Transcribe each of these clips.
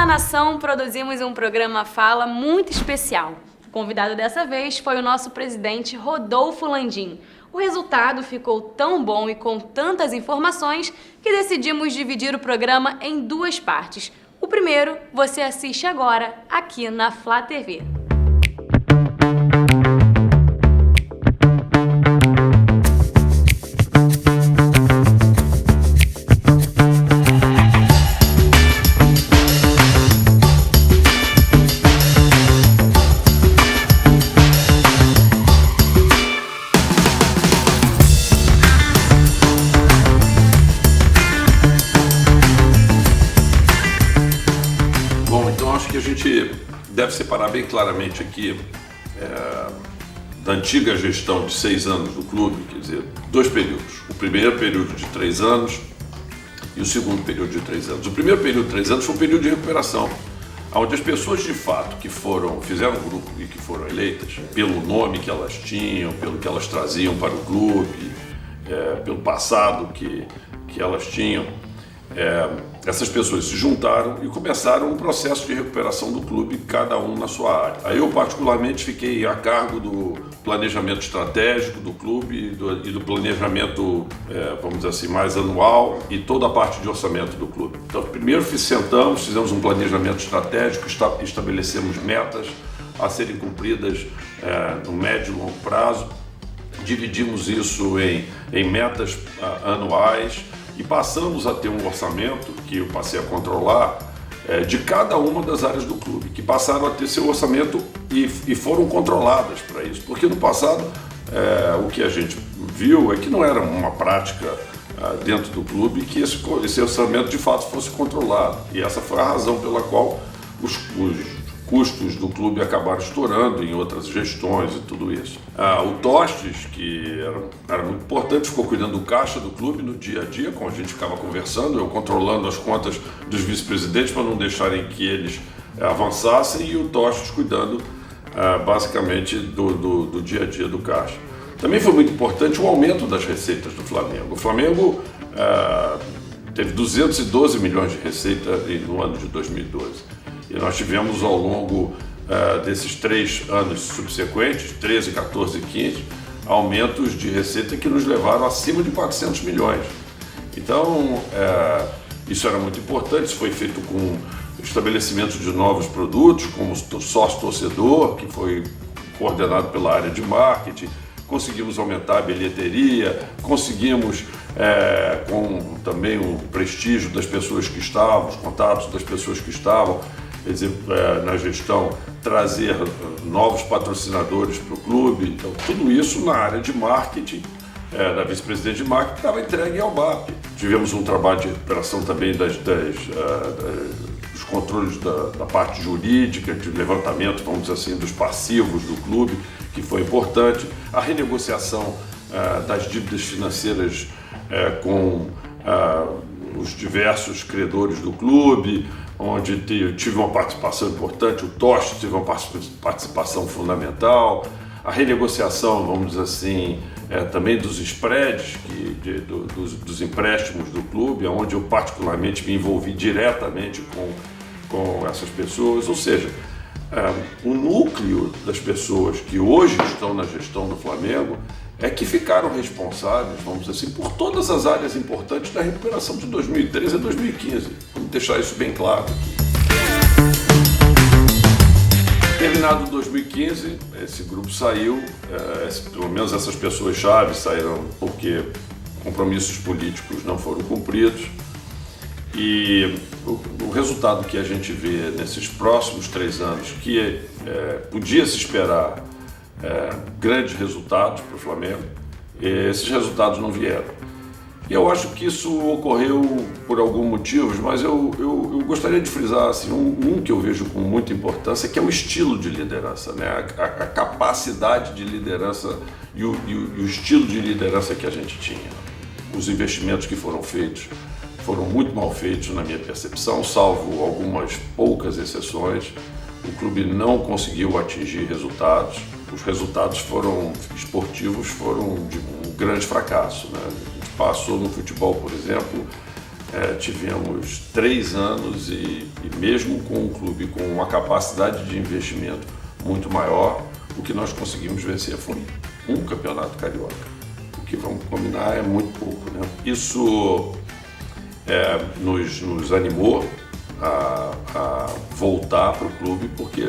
Fala Nação, produzimos um programa Fala muito especial. O convidado dessa vez foi o nosso presidente Rodolfo Landim. O resultado ficou tão bom e com tantas informações que decidimos dividir o programa em duas partes. O primeiro você assiste agora aqui na Flá TV. Deve separar bem claramente aqui da antiga gestão de 6 anos do clube, quer dizer, dois períodos. O primeiro período de 3 anos e o segundo período de 3 anos. O primeiro período de 3 anos foi um período de recuperação, onde as pessoas de fato que fizeram o grupo e que foram eleitas, pelo nome que elas tinham, pelo que elas traziam para o clube, pelo passado que elas tinham, essas pessoas se juntaram e começaram um processo de recuperação do clube, cada um na sua área. Aí eu particularmente fiquei a cargo do planejamento estratégico do clube e do planejamento, vamos dizer assim, mais anual e toda a parte de orçamento do clube. Então primeiro sentamos, fizemos um planejamento estratégico, estabelecemos metas a serem cumpridas no médio e longo prazo, dividimos isso em metas anuais, e passamos a ter um orçamento que eu passei a controlar de cada uma das áreas do clube, que passaram a ter seu orçamento e foram controladas para isso, porque no passado o que a gente viu é que não era uma prática dentro do clube que esse orçamento de fato fosse controlado, e essa foi a razão pela qual os custos do clube acabaram estourando em outras gestões e tudo isso. O Tostes, que era muito importante, ficou cuidando do caixa do clube no dia a dia, como a gente ficava conversando, eu controlando as contas dos vice-presidentes para não deixarem que eles avançassem, e o Tostes cuidando basicamente do dia a dia do caixa. Também foi muito importante o aumento das receitas do Flamengo. O Flamengo teve 212 milhões de receita no ano de 2012. E nós tivemos ao longo desses 3 anos subsequentes, 13, 14 e 15, aumentos de receita que nos levaram acima de 400 milhões. Então, isso era muito importante, isso foi feito com estabelecimento de novos produtos, como o sócio-torcedor, que foi coordenado pela área de marketing. Conseguimos aumentar a bilheteria, conseguimos, com também o prestígio das pessoas que estavam, os contatos das pessoas que estavam, quer dizer, na gestão, trazer novos patrocinadores para o clube. Então, tudo isso na área de marketing, da vice-presidente de marketing, estava entregue ao BAP. Tivemos um trabalho de recuperação também dos controles da parte jurídica, de levantamento, vamos dizer assim, dos passivos do clube, que foi importante. A renegociação das dívidas financeiras com os diversos credores do clube, onde tive uma participação importante, o Tostes teve uma participação fundamental, a renegociação, vamos dizer assim, também dos spreads, dos empréstimos do clube, onde eu particularmente me envolvi diretamente com essas pessoas, ou seja, o núcleo das pessoas que hoje estão na gestão do Flamengo que ficaram responsáveis, vamos dizer assim, por todas as áreas importantes da recuperação de 2013 a 2015. Vamos deixar isso bem claro aqui. Terminado 2015, esse grupo saiu, pelo menos essas pessoas-chave saíram porque compromissos políticos não foram cumpridos, e o resultado que a gente vê nesses próximos 3 anos, que podia se esperar grandes resultados para o Flamengo, esses resultados não vieram. E eu acho que isso ocorreu por alguns motivos, mas eu gostaria de frisar assim, um que eu vejo com muita importância, que é o estilo de liderança, né? A capacidade de liderança e o estilo de liderança que a gente tinha. Os investimentos que foram feitos foram muito mal feitos, na minha percepção, salvo algumas poucas exceções. O clube não conseguiu atingir resultados. Os resultados esportivos foram de um grande fracasso, né? A gente passou no futebol, por exemplo, tivemos 3 anos e mesmo com um clube com uma capacidade de investimento muito maior, o que nós conseguimos vencer foi um campeonato carioca. O que vamos combinar é muito pouco, né? Isso nos animou a voltar para o clube, porque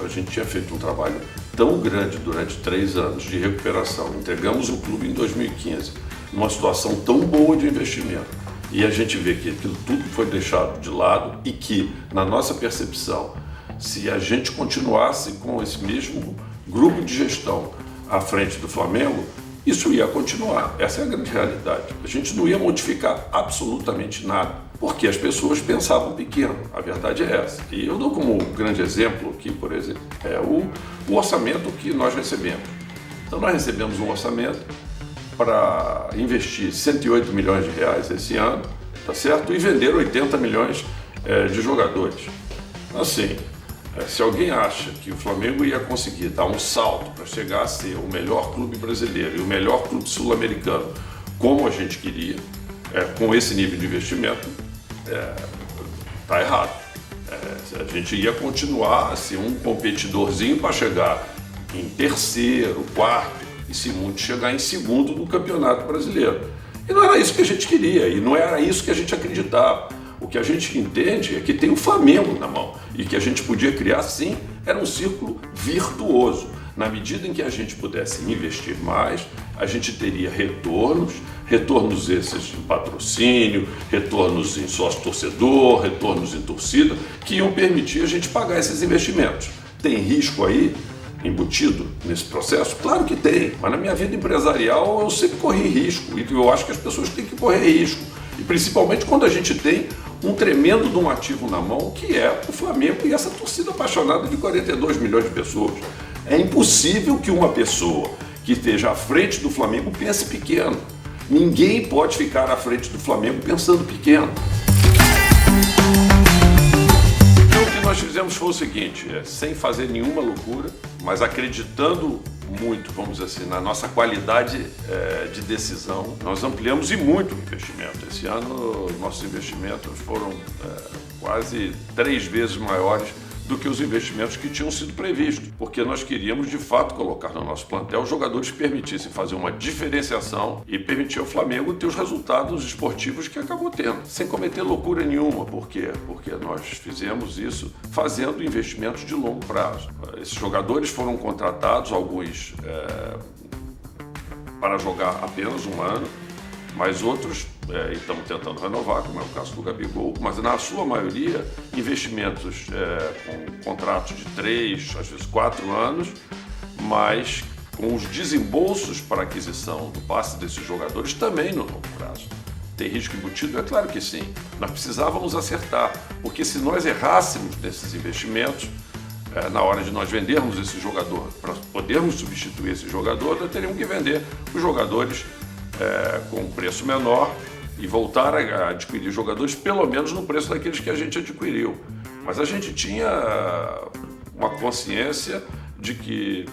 a gente tinha feito um trabalho tão grande durante 3 anos de recuperação. Entregamos o clube em 2015, numa situação tão boa de investimento. E a gente vê que aquilo tudo foi deixado de lado e que, na nossa percepção, se a gente continuasse com esse mesmo grupo de gestão à frente do Flamengo, isso ia continuar. Essa é a grande realidade. A gente não ia modificar absolutamente nada, porque as pessoas pensavam pequeno. A verdade é essa. E eu dou como grande exemplo aqui, por exemplo, o orçamento que nós recebemos. Então nós recebemos um orçamento para investir 108 milhões de reais esse ano, tá certo? E vender 80 milhões de jogadores. Assim, se alguém acha que o Flamengo ia conseguir dar um salto para chegar a ser o melhor clube brasileiro e o melhor clube sul-americano, como a gente queria, com esse nível de investimento, tá errado. A gente ia continuar a ser um competidorzinho para chegar em terceiro, quarto, e se muito chegar em segundo no Campeonato Brasileiro. E não era isso que a gente queria, e não era isso que a gente acreditava. O que a gente entende é que tem o Flamengo na mão, e que a gente podia criar, sim, era um círculo virtuoso. Na medida em que a gente pudesse investir mais, a gente teria retornos esses em patrocínio, retornos em sócio-torcedor, retornos em torcida, que iam permitir a gente pagar esses investimentos. Tem risco aí embutido nesse processo? Claro que tem, mas na minha vida empresarial eu sempre corri risco, e eu acho que as pessoas têm que correr risco, e principalmente quando a gente tem um tremendo de um ativo na mão, que é o Flamengo e essa torcida apaixonada de 42 milhões de pessoas. É impossível que uma pessoa que esteja à frente do Flamengo pense pequeno. Ninguém pode ficar à frente do Flamengo pensando pequeno. Nós fizemos foi o seguinte, sem fazer nenhuma loucura, mas acreditando muito, vamos dizer assim, na nossa qualidade de decisão, nós ampliamos e muito o investimento. Esse ano, nossos investimentos foram quase 3 vezes maiores do que os investimentos que tinham sido previstos, porque nós queríamos, de fato, colocar no nosso plantel jogadores que permitissem fazer uma diferenciação e permitir ao Flamengo ter os resultados esportivos que acabou tendo, sem cometer loucura nenhuma. Por quê? Porque nós fizemos isso fazendo investimentos de longo prazo. Esses jogadores foram contratados, alguns para jogar apenas 1 ano, mas outros estamos tentando renovar, como é o caso do Gabigol, mas na sua maioria investimentos com contratos de 3, às vezes 4 anos, mas com os desembolsos para aquisição do passe desses jogadores também no longo prazo. Tem risco embutido? É claro que sim. Nós precisávamos acertar, porque se nós errássemos nesses investimentos, na hora de nós vendermos esse jogador, para podermos substituir esse jogador, nós teríamos que vender os jogadores com um preço menor e voltar a adquirir jogadores pelo menos no preço daqueles que a gente adquiriu. Mas a gente tinha uma consciência de que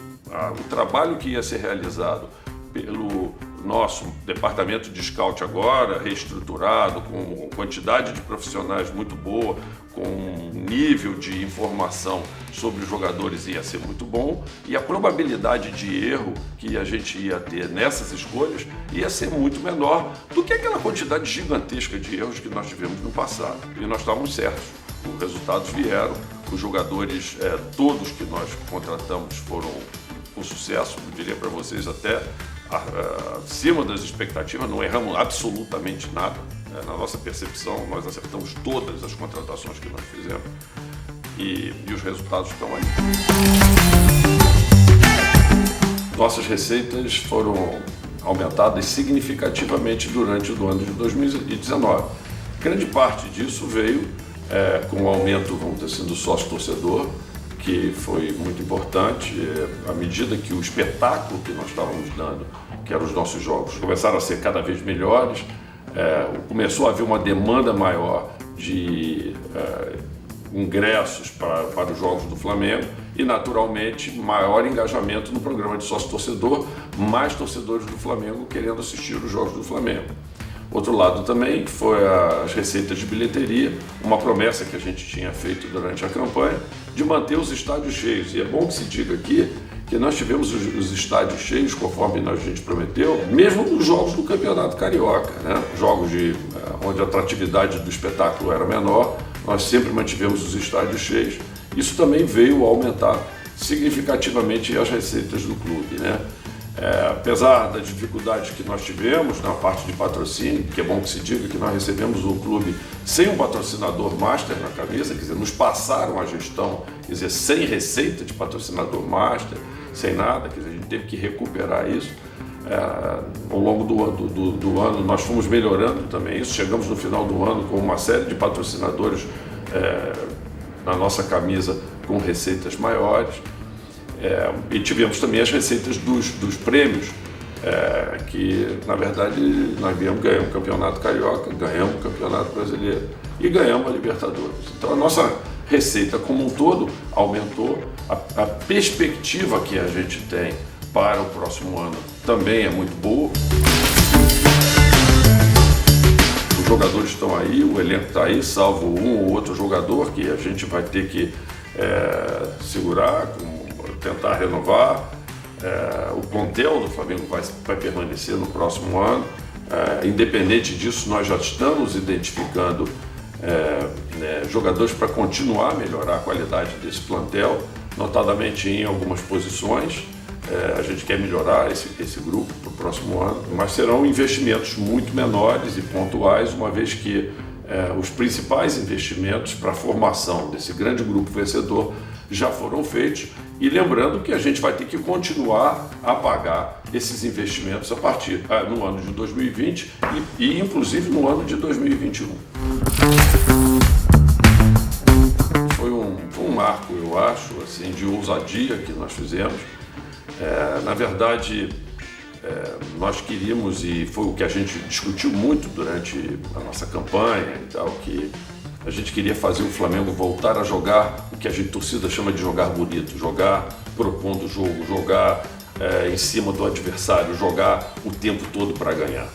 o trabalho que ia ser realizado pelo nosso departamento de scout agora, reestruturado, com quantidade de profissionais muito boa, com um nível de informação sobre os jogadores ia ser muito bom, e a probabilidade de erro que a gente ia ter nessas escolhas ia ser muito menor do que aquela quantidade gigantesca de erros que nós tivemos no passado. E nós estávamos certos, os resultados vieram, os jogadores todos que nós contratamos foram com sucesso, eu diria para vocês até acima das expectativas, não erramos absolutamente nada. Na nossa percepção, nós acertamos todas as contratações que nós fizemos e os resultados estão aí. Nossas receitas foram aumentadas significativamente durante o ano de 2019. Grande parte disso veio com o aumento, vamos dizer assim, do sócio-torcedor, que foi muito importante, à medida que o espetáculo que nós estávamos dando, que eram os nossos jogos, começaram a ser cada vez melhores, começou a haver uma demanda maior de ingressos para os jogos do Flamengo e, naturalmente, maior engajamento no programa de sócio-torcedor, mais torcedores do Flamengo querendo assistir os jogos do Flamengo. Outro lado também foi as receitas de bilheteria, uma promessa que a gente tinha feito durante a campanha de manter os estádios cheios. E é bom que se diga aqui que nós tivemos os estádios cheios, conforme a gente prometeu, mesmo nos jogos do Campeonato Carioca, né? Jogos onde a atratividade do espetáculo era menor, nós sempre mantivemos os estádios cheios. Isso também veio a aumentar significativamente as receitas do clube, né? Apesar das dificuldades que nós tivemos na parte de patrocínio, que é bom que se diga que nós recebemos o clube sem um patrocinador master na camisa, quer dizer, nos passaram a gestão, quer dizer, sem receita de patrocinador master, sem nada, quer dizer, a gente teve que recuperar isso. Ao longo do ano nós fomos melhorando também isso, chegamos no final do ano com uma série de patrocinadores na nossa camisa com receitas maiores. E tivemos também as receitas dos prêmios, que na verdade nós ganhamos o Campeonato Carioca, ganhamos o Campeonato Brasileiro e ganhamos a Libertadores. Então a nossa receita como um todo aumentou, a perspectiva que a gente tem para o próximo ano também é muito boa. Os jogadores estão aí, o elenco está aí, salvo um ou outro jogador que a gente vai ter que segurar, tentar renovar. O plantel do Flamengo vai permanecer no próximo ano. Independente disso, nós já estamos identificando jogadores para continuar a melhorar a qualidade desse plantel, notadamente em algumas posições. A gente quer melhorar esse grupo para o próximo ano, mas serão investimentos muito menores e pontuais, uma vez que os principais investimentos para a formação desse grande grupo vencedor já foram feitos, e lembrando que a gente vai ter que continuar a pagar esses investimentos a partir no ano de 2020 e inclusive no ano de 2021. Foi um marco, eu acho, assim, de ousadia que nós fizemos. Na verdade, nós queríamos, e foi o que a gente discutiu muito durante a nossa campanha e tal, que a gente queria fazer o Flamengo voltar a jogar o que a gente torcida chama de jogar bonito, jogar propondo o jogo, jogar em cima do adversário, jogar o tempo todo para ganhar.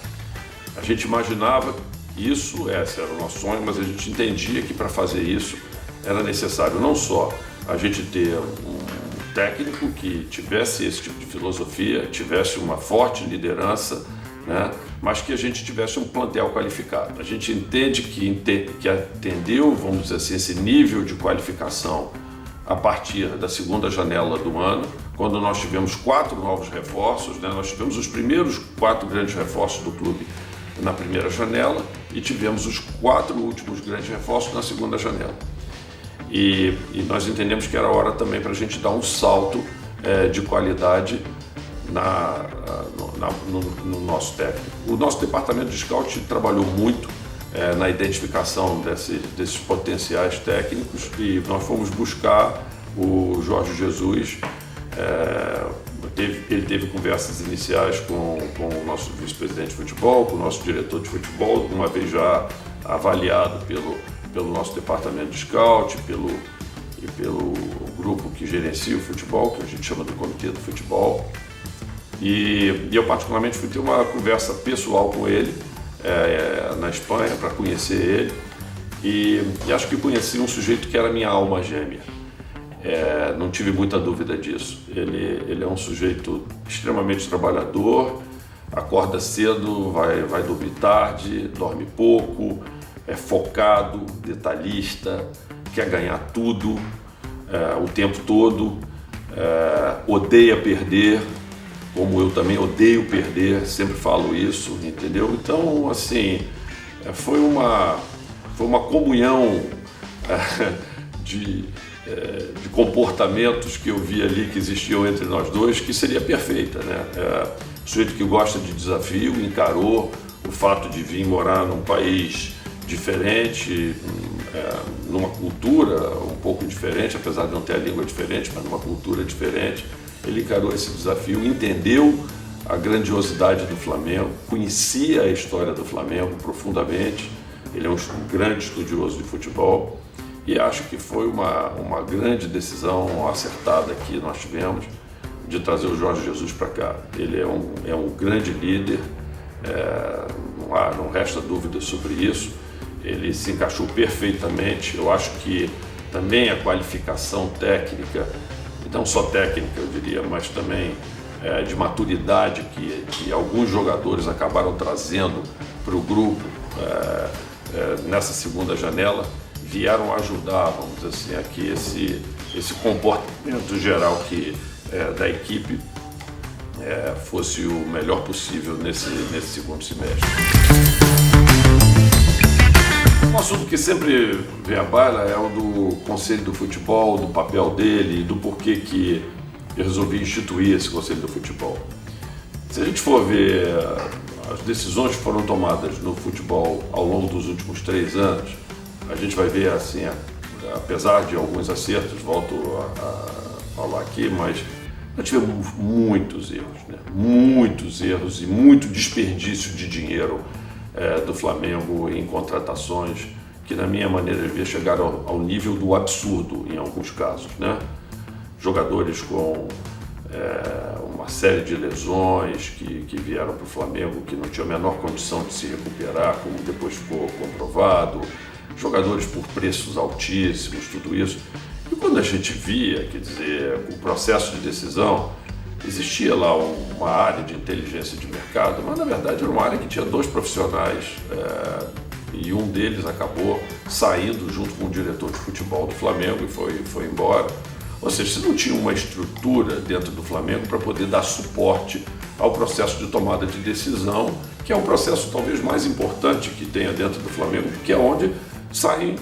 A gente imaginava isso, esse era o nosso sonho, mas a gente entendia que para fazer isso era necessário não só a gente ter um técnico que tivesse esse tipo de filosofia, tivesse uma forte liderança, né? Mas que a gente tivesse um plantel qualificado. A gente entende que atendeu, vamos dizer assim, esse nível de qualificação a partir da segunda janela do ano, quando nós tivemos 4 novos reforços, né? Nós tivemos os primeiros 4 grandes reforços do clube na primeira janela e tivemos os 4 últimos grandes reforços na segunda janela. E nós entendemos que era hora também para a gente dar um salto de qualidade no nosso técnico. O nosso departamento de scout trabalhou muito na identificação desses potenciais técnicos e nós fomos buscar o Jorge Jesus. Ele teve conversas iniciais com o nosso vice-presidente de futebol, com o nosso diretor de futebol, uma vez já avaliado pelo nosso departamento de scout, e pelo grupo que gerencia o futebol, que a gente chama do Comitê do Futebol. E eu particularmente fui ter uma conversa pessoal com ele na Espanha para conhecer ele e acho que conheci um sujeito que era minha alma gêmea. Não tive muita dúvida disso. Ele é um sujeito extremamente trabalhador, acorda cedo, vai dormir tarde, dorme pouco, é focado, detalhista, quer ganhar tudo o tempo todo, odeia perder, como eu também odeio perder, sempre falo isso, entendeu? Então, assim, foi uma comunhão de comportamentos que eu vi ali que existiam entre nós dois, que seria perfeita, né? Um sujeito que gosta de desafio, encarou o fato de vir morar num país diferente, numa cultura um pouco diferente, apesar de não ter a língua diferente, mas numa cultura diferente. Ele encarou esse desafio, entendeu a grandiosidade do Flamengo, conhecia a história do Flamengo profundamente. Ele é um grande estudioso de futebol e acho que foi uma grande decisão acertada que nós tivemos de trazer o Jorge Jesus para cá. Ele é um grande líder, não resta dúvida sobre isso. Ele se encaixou perfeitamente. Eu acho que também a qualificação técnica, não só técnica eu diria, mas também de maturidade que alguns jogadores acabaram trazendo para o grupo nessa segunda janela, vieram ajudar, vamos dizer assim, a que esse comportamento geral da equipe fosse o melhor possível nesse segundo semestre. Um assunto que sempre vem à baila é o do Conselho do Futebol, do papel dele e do porquê que eu resolvi instituir esse Conselho do Futebol. Se a gente for ver as decisões que foram tomadas no futebol ao longo dos últimos 3 anos, a gente vai ver assim, apesar de alguns acertos, volto a falar aqui, mas nós tivemos muitos erros, né? Muitos erros e muito desperdício de dinheiro do Flamengo em contratações que, na minha maneira de ver, chegaram ao nível do absurdo em alguns casos, né? Jogadores com uma série de lesões que vieram para o Flamengo que não tinham a menor condição de se recuperar, como depois ficou comprovado, jogadores por preços altíssimos, tudo isso. E quando a gente via, quer dizer, o processo de decisão, existia lá uma área de inteligência de mercado, mas na verdade era uma área que tinha 2 profissionais e um deles acabou saindo junto com o diretor de futebol do Flamengo e foi embora. Ou seja, você não tinha uma estrutura dentro do Flamengo para poder dar suporte ao processo de tomada de decisão, que é o processo talvez mais importante que tenha dentro do Flamengo, porque é onde sai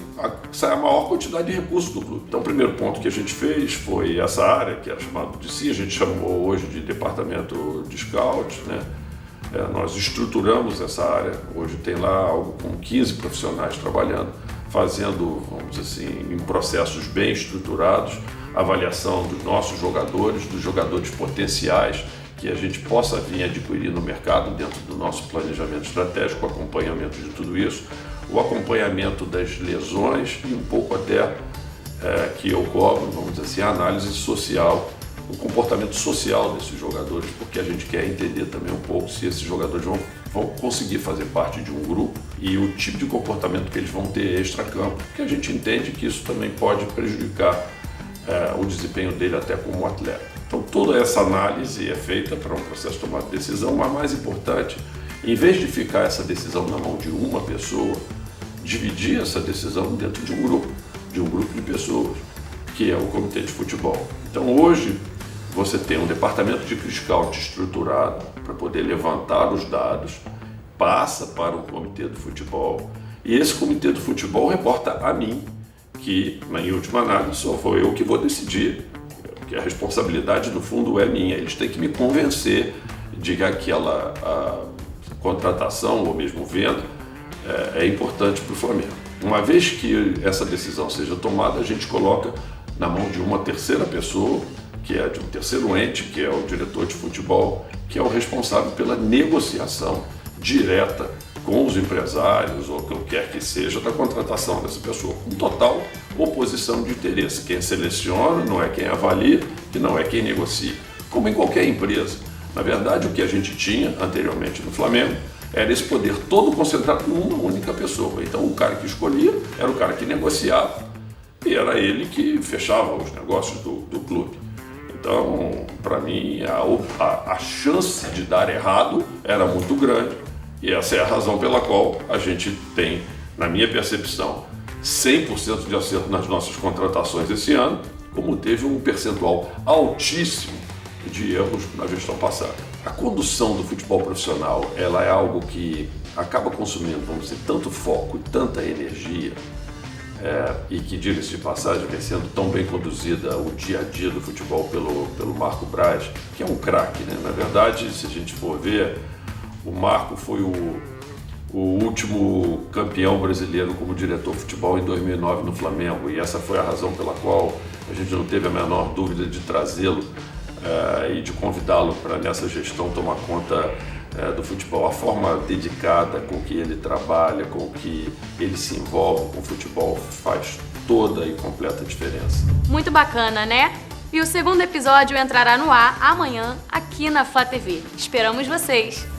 a maior quantidade de recursos do clube. Então, o primeiro ponto que a gente fez foi essa área, que era chamada de si, a gente chamou hoje de departamento de scout, né? Nós estruturamos essa área, hoje tem lá algo com 15 profissionais trabalhando, fazendo, vamos dizer assim, em processos bem estruturados, avaliação dos nossos jogadores, dos jogadores potenciais que a gente possa vir adquirir no mercado dentro do nosso planejamento estratégico, acompanhamento de tudo isso, o acompanhamento das lesões e um pouco até que eu cobro, vamos dizer assim, a análise social, o comportamento social desses jogadores, porque a gente quer entender também um pouco se esses jogadores vão conseguir fazer parte de um grupo e o tipo de comportamento que eles vão ter extra-campo, porque a gente entende que isso também pode prejudicar o desempenho dele até como atleta. Então toda essa análise é feita para um processo de tomada de decisão, mas mais importante, em vez de ficar essa decisão na mão de uma pessoa, dividir essa decisão dentro de um grupo de pessoas, que é o comitê de futebol. Então hoje você tem um departamento de scout estruturado para poder levantar os dados, passa para o comitê do futebol e esse comitê do futebol reporta a mim, que, em última análise, só foi eu que vou decidir, porque a responsabilidade, no fundo, é minha. Eles têm que me convencer de que aquela contratação, ou mesmo venda, é importante para o Flamengo. Uma vez que essa decisão seja tomada, a gente coloca na mão de uma terceira pessoa, que é de um terceiro ente, que é o diretor de futebol, que é o responsável pela negociação direta com os empresários ou o que quer que seja da contratação dessa pessoa, com total oposição de interesse. Quem seleciona não é quem avalia e não é quem negocia, como em qualquer empresa. Na verdade, o que a gente tinha anteriormente no Flamengo era esse poder todo concentrado em uma única pessoa. Então, o cara que escolhia era o cara que negociava e era ele que fechava os negócios do clube. Então, para mim, a chance de dar errado era muito grande. E essa é a razão pela qual a gente tem, na minha percepção, 100% de acerto nas nossas contratações esse ano, como teve um percentual altíssimo de erros na gestão passada. A condução do futebol profissional, ela é algo que acaba consumindo, vamos dizer, tanto foco e tanta energia, e que, diga-se de passagem, vem sendo tão bem conduzida o dia a dia do futebol pelo Marco Braz, que é um craque, né? Na verdade, se a gente for ver, o Marco foi o último campeão brasileiro como diretor de futebol em 2009 no Flamengo, e essa foi a razão pela qual a gente não teve a menor dúvida de trazê-lo e de convidá-lo para nessa gestão tomar conta do futebol. A forma dedicada com que ele trabalha, com que ele se envolve com o futebol faz toda e completa diferença. Muito bacana, né? E o segundo episódio entrará no ar amanhã aqui na Flá TV. Esperamos vocês!